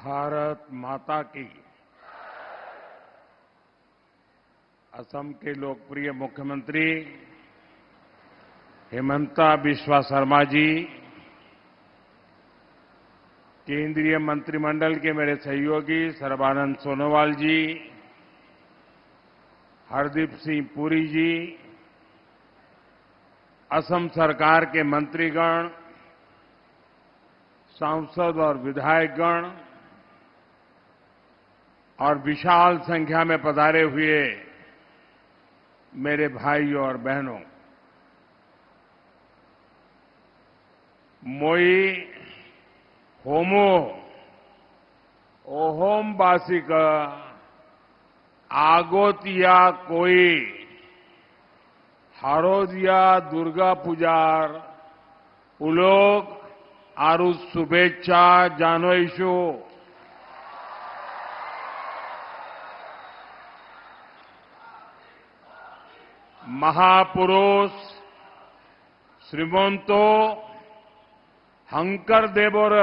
भारत माता की। असम के लोकप्रिय मुख्यमंत्री हिमंता बिस्वा शर्मा जी, केंद्रीय मंत्रिमंडल के मेरे सहयोगी सर्बानंद सोनोवाल जी, हरदीप सिंह पुरी जी, असम सरकार के मंत्रीगण, सांसद और विधायकगण और विशाल संख्या में पधारे हुए मेरे भाइयों और बहनों, मोई होमो ओहोमवासी का आगोतिया कोई हारोदिया दुर्गा पूजार उलोग आरु शुभेच्छा जानोइशु। महापुरुष श्रीमंतो हंकर देवोर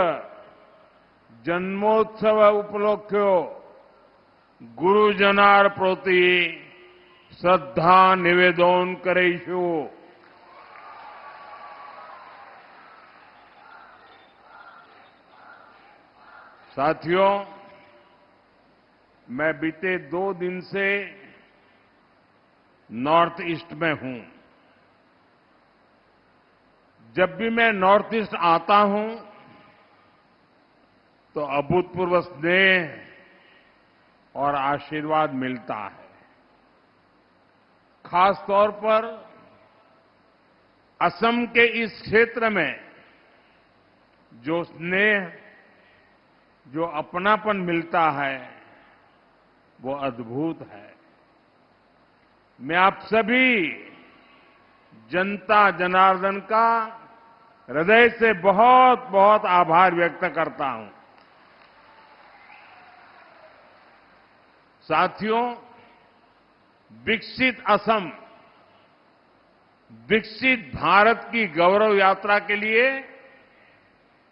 जन्मोत्सव उपलक्ष्य गुरुजनार प्रति श्रद्धा निवेदन करेशु। साथियों, मैं बीते 2 दिन से नॉर्थ ईस्ट में हूं। जब भी मैं नॉर्थ ईस्ट आता हूं तो अभूतपूर्व स्नेह और आशीर्वाद मिलता है। खास तौर पर असम के इस क्षेत्र में जो स्नेह, जो अपनापन मिलता है, वो अद्भुत है। मैं आप सभी जनता जनार्दन का हृदय से बहुत बहुत आभार व्यक्त करता हूं। साथियों, विकसित असम, विकसित भारत की गौरव यात्रा के लिए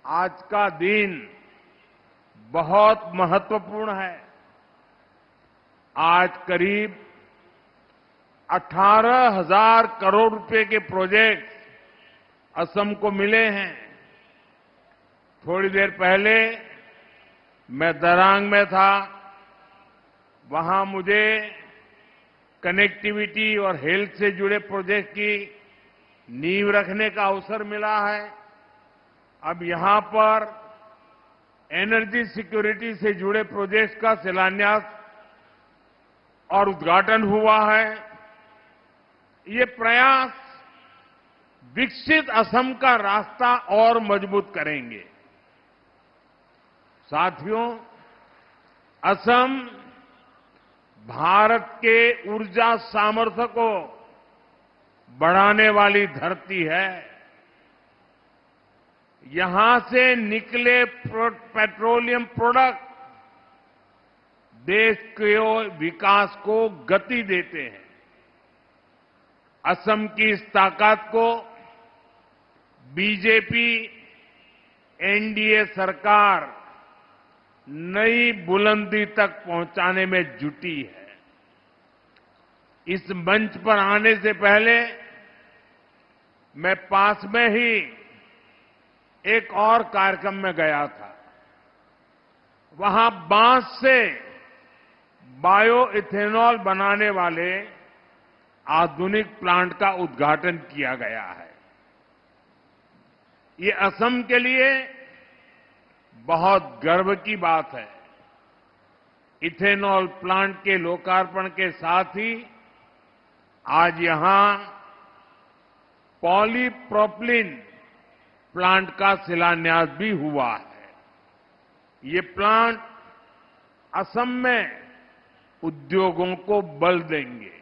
आज का दिन बहुत महत्वपूर्ण है। आज करीब 18,000 करोड़ रुपए के प्रोजेक्ट असम को मिले हैं। थोड़ी देर पहले मैं दरांग में था। वहां मुझे कनेक्टिविटी और हेल्थ से जुड़े प्रोजेक्ट की नींव रखने का अवसर मिला है। अब यहां पर एनर्जी सिक्योरिटी से जुड़े प्रोजेक्ट का शिलान्यास और उद्घाटन हुआ है। ये प्रयास विकसित असम का रास्ता और मजबूत करेंगे। साथियों, असम भारत के ऊर्जा सामर्थ्य को बढ़ाने वाली धरती है। यहां से निकले पेट्रोलियम प्रोडक्ट देश के विकास को गति देते हैं। असम की इस ताकत को बीजेपी एनडीए सरकार नई बुलंदी तक पहुंचाने में जुटी है। इस मंच पर आने से पहले मैं पास में ही एक और कार्यक्रम में गया था। वहां बांस से बायो इथेनॉल बनाने वाले आधुनिक प्लांट का उद्घाटन किया गया है। ये असम के लिए बहुत गर्व की बात है। इथेनॉल प्लांट के लोकार्पण के साथ ही आज यहां पॉलीप्रोपिलीन प्लांट का शिलान्यास भी हुआ है। ये प्लांट असम में उद्योगों को बल देंगे,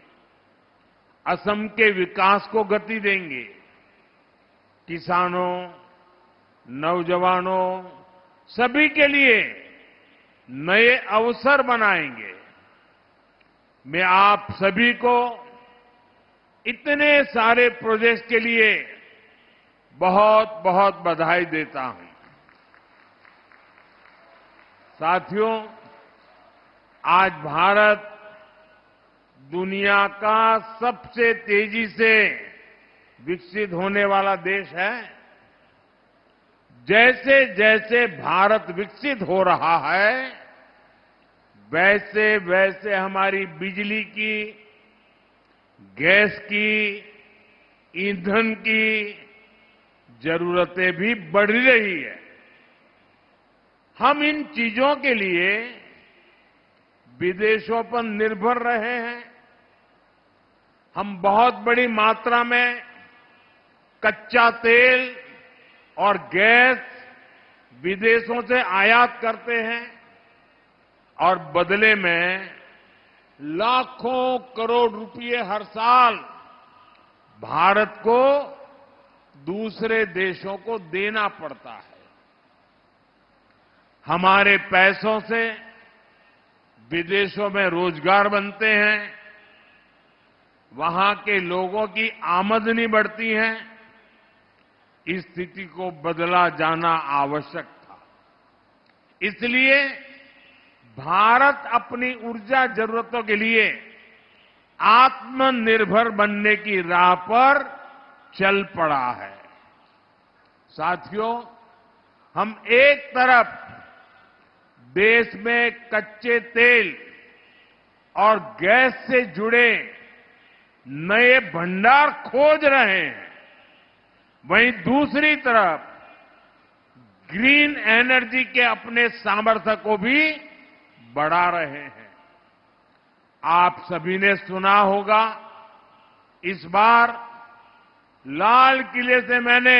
असम के विकास को गति देंगे, किसानों, नौजवानों, सभी के लिए नए अवसर बनाएंगे। मैं आप सभी को इतने सारे प्रोजेक्ट के लिए बहुत बहुत बधाई देता हूं। साथियों, आज भारत दुनिया का सबसे तेजी से विकसित होने वाला देश है। जैसे जैसे भारत विकसित हो रहा है, वैसे वैसे हमारी बिजली की, गैस की, ईंधन की जरूरतें भी बढ़ रही है। हम इन चीजों के लिए विदेशों पर निर्भर रहे हैं। हम बहुत बड़ी मात्रा में कच्चा तेल और गैस विदेशों से आयात करते हैं और बदले में लाखों करोड़ रुपए हर साल भारत को दूसरे देशों को देना पड़ता है। हमारे पैसों से विदेशों में रोजगार बनते हैं, वहां के लोगों की आमदनी बढ़ती है। इस स्थिति को बदला जाना आवश्यक था। इसलिए भारत अपनी ऊर्जा जरूरतों के लिए आत्मनिर्भर बनने की राह पर चल पड़ा है। साथियों, हम एक तरफ देश में कच्चे तेल और गैस से जुड़े नए भंडार खोज रहे हैं, वहीं दूसरी तरफ ग्रीन एनर्जी के अपने सामर्थ्य को भी बढ़ा रहे हैं। आप सभी ने सुना होगा, इस बार लाल किले से मैंने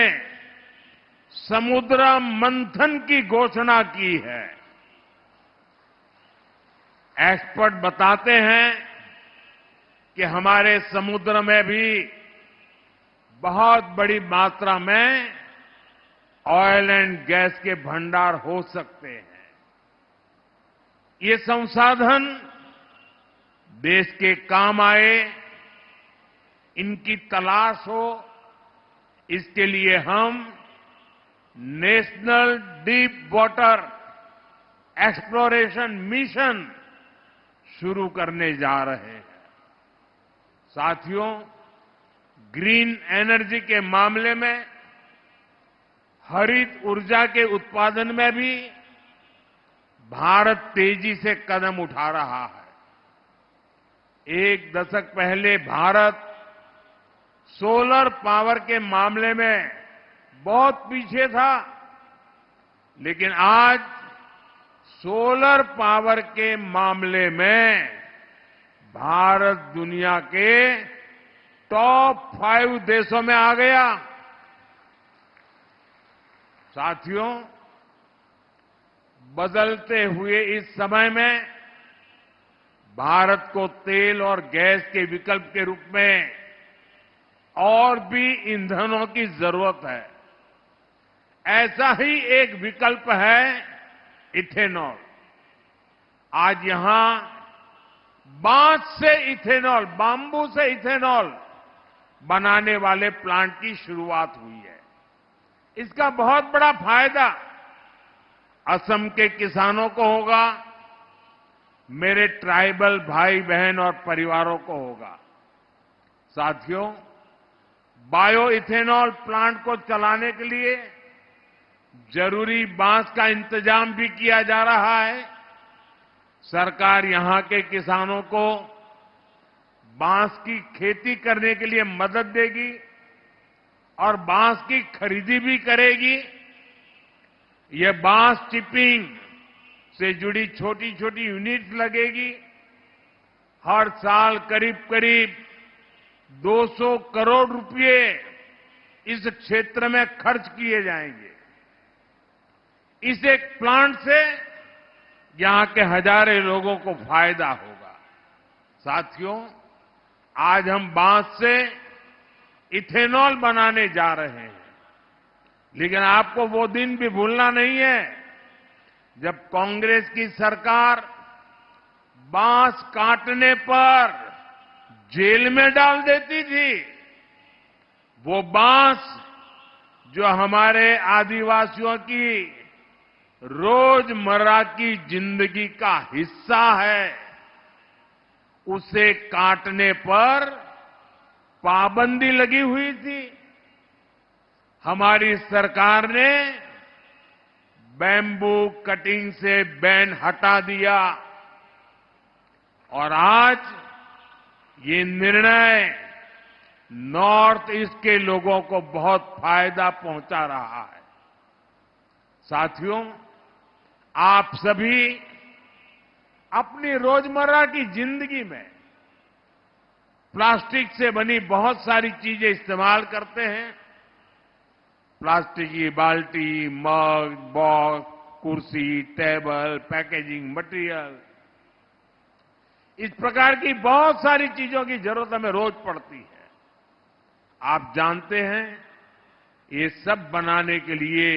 समुद्र मंथन की घोषणा की है। एक्सपर्ट बताते हैं कि हमारे समुद्र में भी बहुत बड़ी मात्रा में ऑयल एंड गैस के भंडार हो सकते हैं। ये संसाधन देश के काम आए, इनकी तलाश हो, इसके लिए हम national deep water exploration mission शुरू करने जा रहे हैं। साथियों, ग्रीन एनर्जी के मामले में हरित ऊर्जा के उत्पादन में भी भारत तेजी से कदम उठा रहा है। एक दशक पहले भारत सोलर पावर के मामले में बहुत पीछे था, लेकिन आज सोलर पावर के मामले में भारत दुनिया के टॉप 5 देशों में आ गया। साथियों, बदलते हुए इस समय में भारत को तेल और गैस के विकल्प के रूप में और भी ईंधनों की जरूरत है। ऐसा ही एक विकल्प है इथेनॉल। आज यहां बांस से इथेनॉल, बाम्बू से इथेनॉल बनाने वाले प्लांट की शुरुआत हुई है। इसका बहुत बड़ा फायदा असम के किसानों को होगा, मेरे ट्राइबल भाई बहन और परिवारों को होगा। साथियों, बायो इथेनॉल प्लांट को चलाने के लिए जरूरी बांस का इंतजाम भी किया जा रहा है। सरकार यहां के किसानों को बांस की खेती करने के लिए मदद देगी और बांस की खरीदी भी करेगी। ये बांस चिपिंग से जुड़ी छोटी छोटी यूनिट्स लगेगी। हर साल करीब करीब 200 करोड़ रुपए इस क्षेत्र में खर्च किए जाएंगे। इस एक प्लांट से यहां के हजारों लोगों को फायदा होगा। साथियों, आज हम बांस से इथेनॉल बनाने जा रहे हैं, लेकिन आपको वो दिन भी भूलना नहीं है जब कांग्रेस की सरकार बांस काटने पर जेल में डाल देती थी। वो बांस जो हमारे आदिवासियों की रोजमर्रा की जिंदगी का हिस्सा है, उसे काटने पर पाबंदी लगी हुई थी। हमारी सरकार ने बैम्बू कटिंग से बैन हटा दिया और आज ये निर्णय नॉर्थ ईस्ट के लोगों को बहुत फायदा पहुंचा रहा है। साथियों, आप सभी अपनी रोजमर्रा की जिंदगी में प्लास्टिक से बनी बहुत सारी चीजें इस्तेमाल करते हैं। प्लास्टिक की बाल्टी, मग, बॉक्स, कुर्सी, टेबल, पैकेजिंग मटेरियल, इस प्रकार की बहुत सारी चीजों की जरूरत हमें रोज पड़ती है। आप जानते हैं, ये सब बनाने के लिए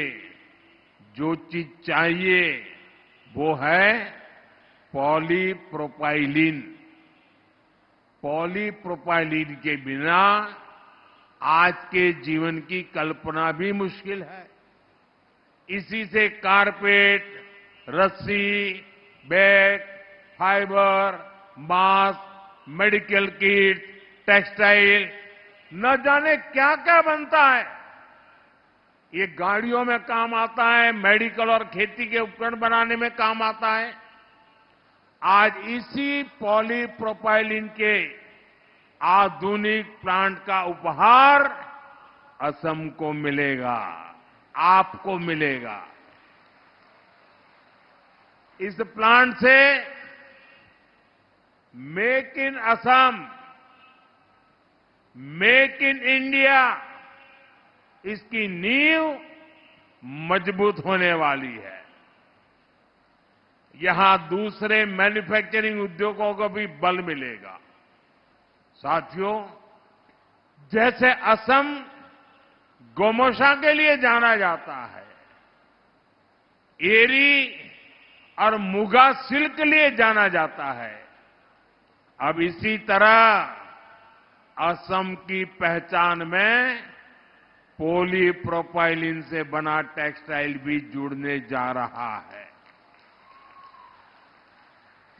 जो चीज चाहिए वो है पॉलीप्रोपाइलीन। पॉलीप्रोपाइलीन के बिना आज के जीवन की कल्पना भी मुश्किल है। इसी से कारपेट, रस्सी, bag, fibre, mask, medical kit, textile, न जाने क्या क्या बनता है। ये गाड़ियों में काम आता है, मेडिकल और खेती के उपकरण बनाने में काम आता है। आज इसी पॉलीप्रोपाइलीन के आधुनिक प्लांट का उपहार असम को मिलेगा, आपको मिलेगा। इस प्लांट से make in Assam, make in India, इसकी नींव मजबूत होने वाली है। यहां दूसरे मैन्युफैक्चरिंग उद्योगों को भी बल मिलेगा। साथियों, जैसे असम गोमोशा के लिए जाना जाता है, एरी और मुगा सिल्क के लिए जाना जाता है, अब इसी तरह असम की पहचान में पॉलीप्रोपाइलीन से बना टेक्सटाइल भी जुड़ने जा रहा है।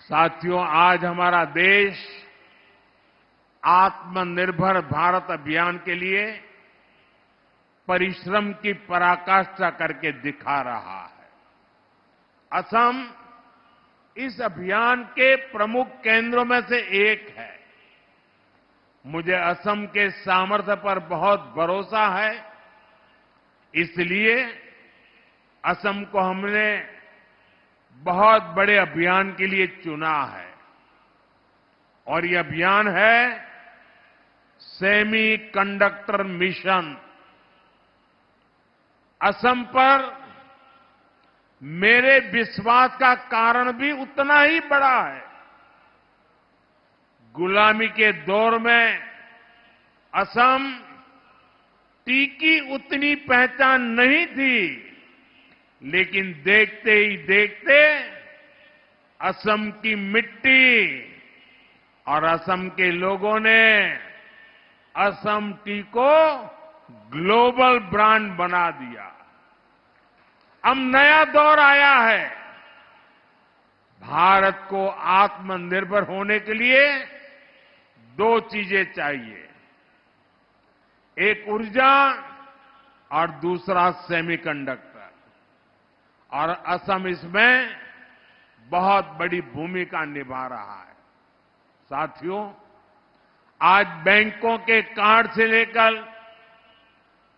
साथियों, आज हमारा देश आत्मनिर्भर भारत अभियान के लिए परिश्रम की पराकाष्ठा करके दिखा रहा है। असम इस अभियान के प्रमुख केंद्रों में से एक है। मुझे असम के सामर्थ्य पर बहुत भरोसा है, इसलिए असम को हमने बहुत बड़े अभियान के लिए चुना है। और ये अभियान है सेमी कंडक्टर मिशन। असम पर मेरे विश्वास का कारण भी उतना ही बड़ा है। गुलामी के दौर में असम टीकी उतनी पहचान नहीं थी, लेकिन देखते ही देखते असम की मिट्टी और असम के लोगों ने असम टी को ग्लोबल ब्रांड बना दिया। अब नया दौर आया है। भारत को आत्मनिर्भर होने के लिए दो चीजें चाहिए, एक ऊर्जा और दूसरा सेमीकंडक्टर, और असम इसमें बहुत बड़ी भूमिका निभा रहा है। साथियों, आज बैंकों के कार्ड से लेकर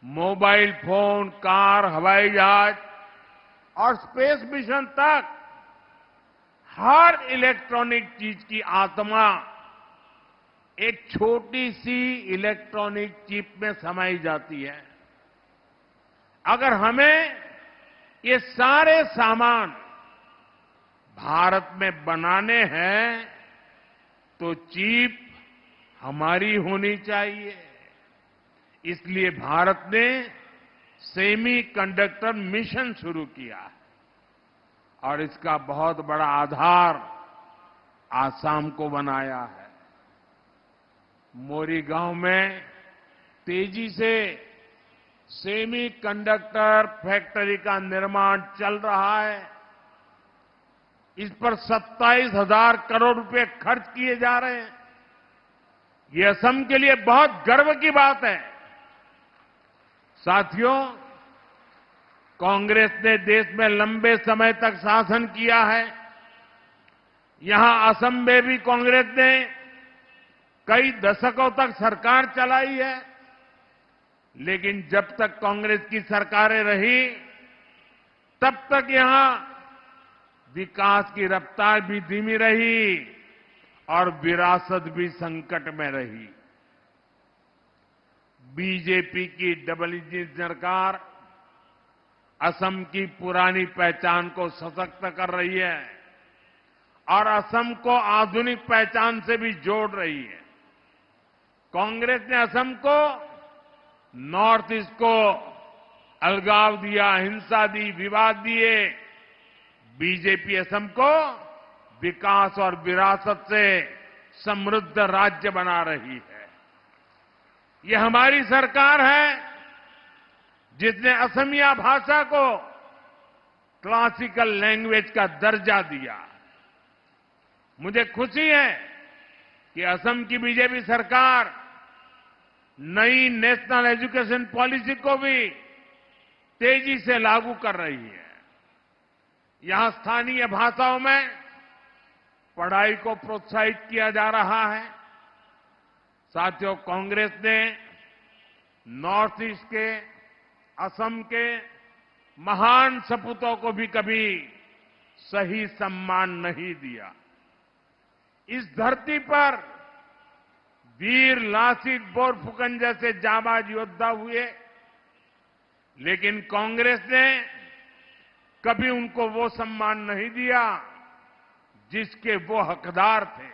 मोबाइल फोन, कार, हवाई जहाज और स्पेस मिशन तक हर इलेक्ट्रॉनिक चीज की आत्मा एक छोटी सी इलेक्ट्रॉनिक चिप में समाई जाती है। अगर हमें ये सारे सामान भारत में बनाने हैं तो चिप हमारी होनी चाहिए। इसलिए भारत ने सेमी कंडक्टर मिशन शुरू किया है और इसका बहुत बड़ा आधार आसाम को बनाया है। मोरी गांव में तेजी से सेमीकंडक्टर फैक्ट्री का निर्माण चल रहा है। इस पर 27,000 करोड़ रुपए खर्च किए जा रहे हैं। ये असम के लिए बहुत गर्व की बात है। साथियों, कांग्रेस ने देश में लंबे समय तक शासन किया है। यहां असम में भी कांग्रेस ने कई दशकों तक सरकार चलाई है। लेकिन जब तक कांग्रेस की सरकारें रही, तब तक यहां विकास की रफ्तार भी धीमी रही और विरासत भी संकट में रही। बीजेपी की डबल इंजन सरकार असम की पुरानी पहचान को सशक्त कर रही है और असम को आधुनिक पहचान से भी जोड़ रही है। कांग्रेस ने असम को नॉर्थ ईस्ट को अलगाव दिया, हिंसा दी, विवाद दिए। बीजेपी असम को विकास और विरासत से समृद्ध राज्य बना रही है। ये हमारी सरकार है जिसने असमिया भाषा को क्लासिकल लैंग्वेज का दर्जा दिया। मुझे खुशी है कि असम की बीजेपी सरकार नई नेशनल एजुकेशन पॉलिसी को भी तेजी से लागू कर रही है। यहां स्थानीय भाषाओं में पढ़ाई को प्रोत्साहित किया जा रहा है। साथियों, कांग्रेस ने नॉर्थ ईस्ट के, असम के महान सपूतों को भी कभी सही सम्मान नहीं दिया। इस धरती पर वीर लासित बोरफुकन जैसे जाबाज योद्धा हुए, लेकिन कांग्रेस ने कभी उनको वो सम्मान नहीं दिया जिसके वो हकदार थे।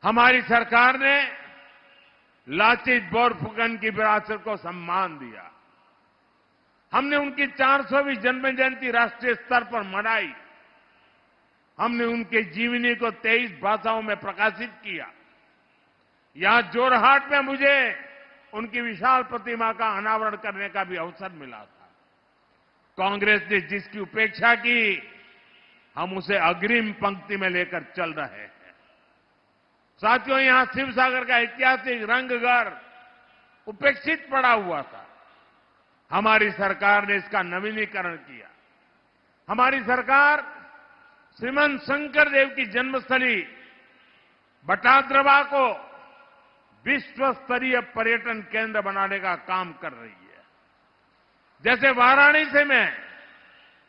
हमारी सरकार ने लासित बोरफुकन की विरासत को सम्मान दिया। हमने उनकी 400वीं जन्म जयंती राष्ट्रीय स्तर पर मनाई। हमने उनके जीवनी को 23 भाषाओं में प्रकाशित किया। यहां जोरहाट में मुझे उनकी विशाल प्रतिमा का अनावरण करने का भी अवसर मिला था। कांग्रेस ने जिसकी उपेक्षा की, हम उसे अग्रिम पंक्ति में लेकर चल रहे हैं। साथियों, यहां शिवसागर का ऐतिहासिक रंगघर उपेक्षित पड़ा हुआ था। हमारी सरकार ने इसका नवीनीकरण किया। हमारी सरकार श्रीमंत शंकर देव की जन्मस्थली बटाद्रवा को विश्व स्तरीय पर्यटन केंद्र बनाने का काम कर रही है। जैसे वाराणसी में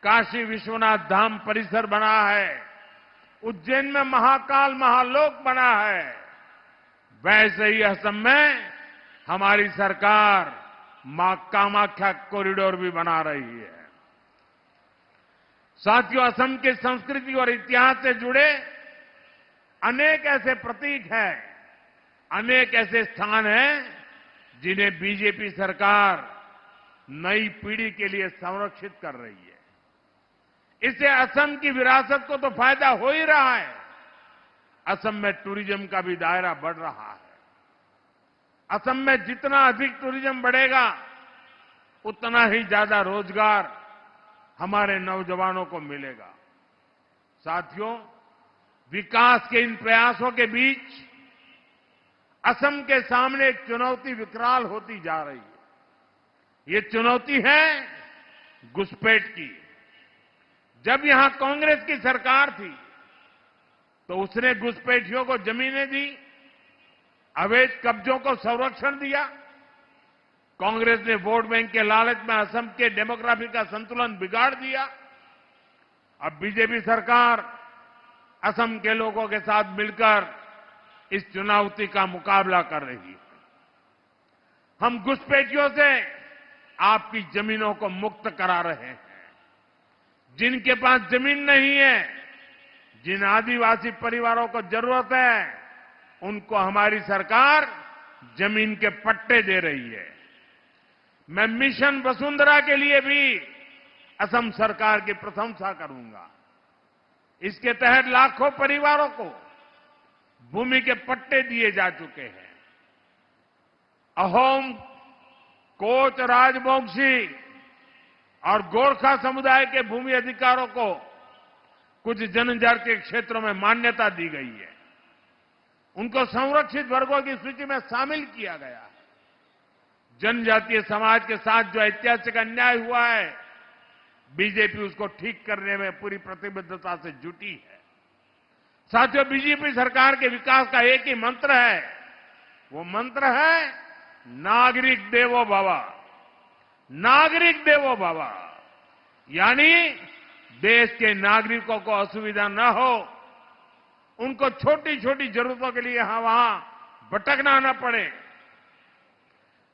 काशी विश्वनाथ धाम परिसर बना है, उज्जैन में महाकाल महालोक बना है, वैसे ही असम में हमारी सरकार मां कामाख्या कॉरिडोर भी बना रही है। साथियों, असम की संस्कृति और इतिहास से जुड़े अनेक ऐसे प्रतीक हैं, अनेक ऐसे स्थान हैं जिन्हें बीजेपी सरकार नई पीढ़ी के लिए संरक्षित कर रही है। इससे असम की विरासत को तो फायदा हो ही रहा है, असम में टूरिज्म का भी दायरा बढ़ रहा है। असम में जितना अधिक टूरिज्म बढ़ेगा, उतना ही ज्यादा रोजगार हमारे नौजवानों को मिलेगा। साथियों, विकास के इन प्रयासों के बीच असम के सामने एक चुनौती विकराल होती जा रही है। ये चुनौती है घुसपैठ की। जब यहां कांग्रेस की सरकार थी तो उसने घुसपैठियों को जमीनें दी, अवैध कब्जों को संरक्षण दिया। कांग्रेस ने वोट बैंक के लालच में असम के डेमोग्राफी का संतुलन बिगाड़ दिया। अब बीजेपी सरकार असम के लोगों के साथ मिलकर इस चुनौती का मुकाबला कर रही है। हम घुसपैठियों से आपकी जमीनों को मुक्त करा रहे हैं। जिनके पास जमीन नहीं है, जिन आदिवासी परिवारों को जरूरत है, उनको हमारी सरकार जमीन के पट्टे दे रही है। मैं मिशन वसुंधरा के लिए भी असम सरकार की प्रशंसा करूंगा। इसके तहत लाखों परिवारों को भूमि के पट्टे दिए जा चुके हैं। अहोम कोच राजवंशी और गोरखा समुदाय के भूमि अधिकारों को कुछ जनजातीय क्षेत्रों में मान्यता दी गई है। उनको संरक्षित वर्गों की सूची में शामिल किया गया है। जनजातीय समाज के साथ जो ऐतिहासिक अन्याय हुआ है, बीजेपी उसको ठीक करने में पूरी प्रतिबद्धता से जुटी है। साथियों, बीजेपी सरकार के विकास का एक ही मंत्र है, वो मंत्र है नागरिक देवो भव। नागरिक देवो भव यानी देश के नागरिकों को असुविधा न हो, उनको छोटी छोटी जरूरतों के लिए यहां वहां भटकना न पड़े।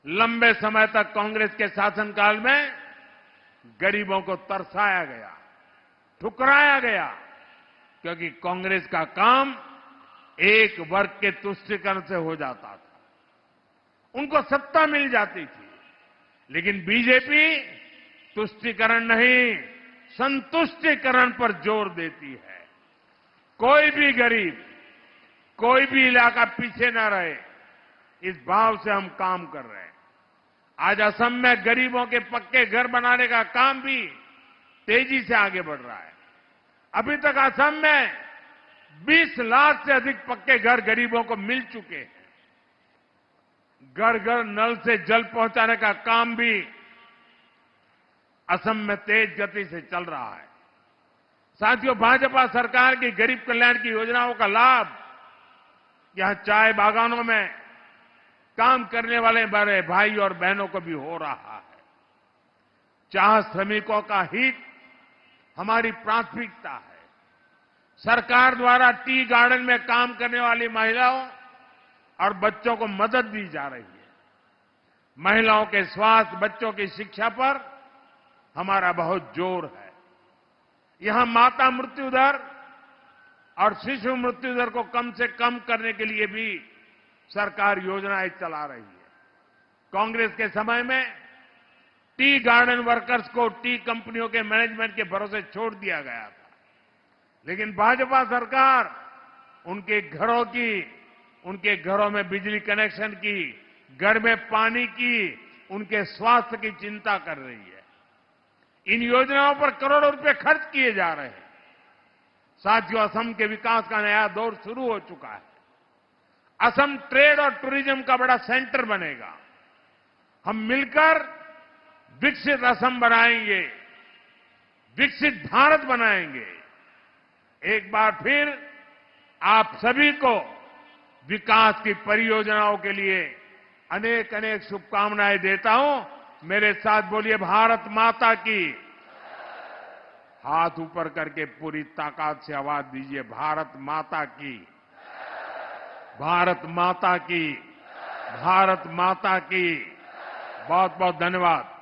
लंबे समय तक कांग्रेस के शासनकाल में गरीबों को तरसाया गया, ठुकराया गया, क्योंकि कांग्रेस का काम एक वर्ग के तुष्टीकरण से हो जाता था, उनको सत्ता मिल जाती थी। लेकिन बीजेपी तुष्टीकरण नहीं, संतुष्टीकरण पर जोर देती है। कोई भी गरीब, कोई भी इलाका पीछे न रहे, इस भाव से हम काम कर रहे हैं। आज असम में गरीबों के पक्के घर बनाने का काम भी तेजी से आगे बढ़ रहा है। अभी तक असम में 20 लाख से अधिक पक्के घर गरीबों को मिल चुके हैं। घर घर नल से जल पहुंचाने का काम भी असम में तेज गति से चल रहा है। साथियों, भाजपा सरकार की गरीब कल्याण की योजनाओं का लाभ यहां चाय बागानों में काम करने वाले बड़े भाई और बहनों को भी हो रहा है। चाह श्रमिकों का हित हमारी प्राथमिकता है। सरकार द्वारा टी गार्डन में काम करने वाली महिलाओं और बच्चों को मदद दी जा रही है। महिलाओं के स्वास्थ्य, बच्चों की शिक्षा पर हमारा बहुत जोर है। यहां माता मृत्यु दर और शिशु मृत्यु दर को कम से कम करने के लिए भी सरकार योजनाएं चला रही है। कांग्रेस के समय में टी गार्डन वर्कर्स को टी कंपनियों के मैनेजमेंट के भरोसे छोड़ दिया गया था, लेकिन भाजपा सरकार उनके घरों में बिजली कनेक्शन की, घर में पानी की, उनके स्वास्थ्य की चिंता कर रही है। इन योजनाओं पर करोड़ों रुपए खर्च किए जा रहे हैं। साथियों, असम के विकास का नया दौर शुरू हो चुका है। असम ट्रेड और टूरिज्म का बड़ा सेंटर बनेगा। हम मिलकर विकसित असम बनाएंगे, विकसित भारत बनाएंगे। एक बार फिर आप सभी को विकास की परियोजनाओं के लिए अनेक अनेक शुभकामनाएं देता हूं। मेरे साथ बोलिए, भारत माता की। हाथ ऊपर करके पूरी ताकत से आवाज दीजिए, भारत माता की, भारत माता की, भारत माता की। बहुत बहुत धन्यवाद।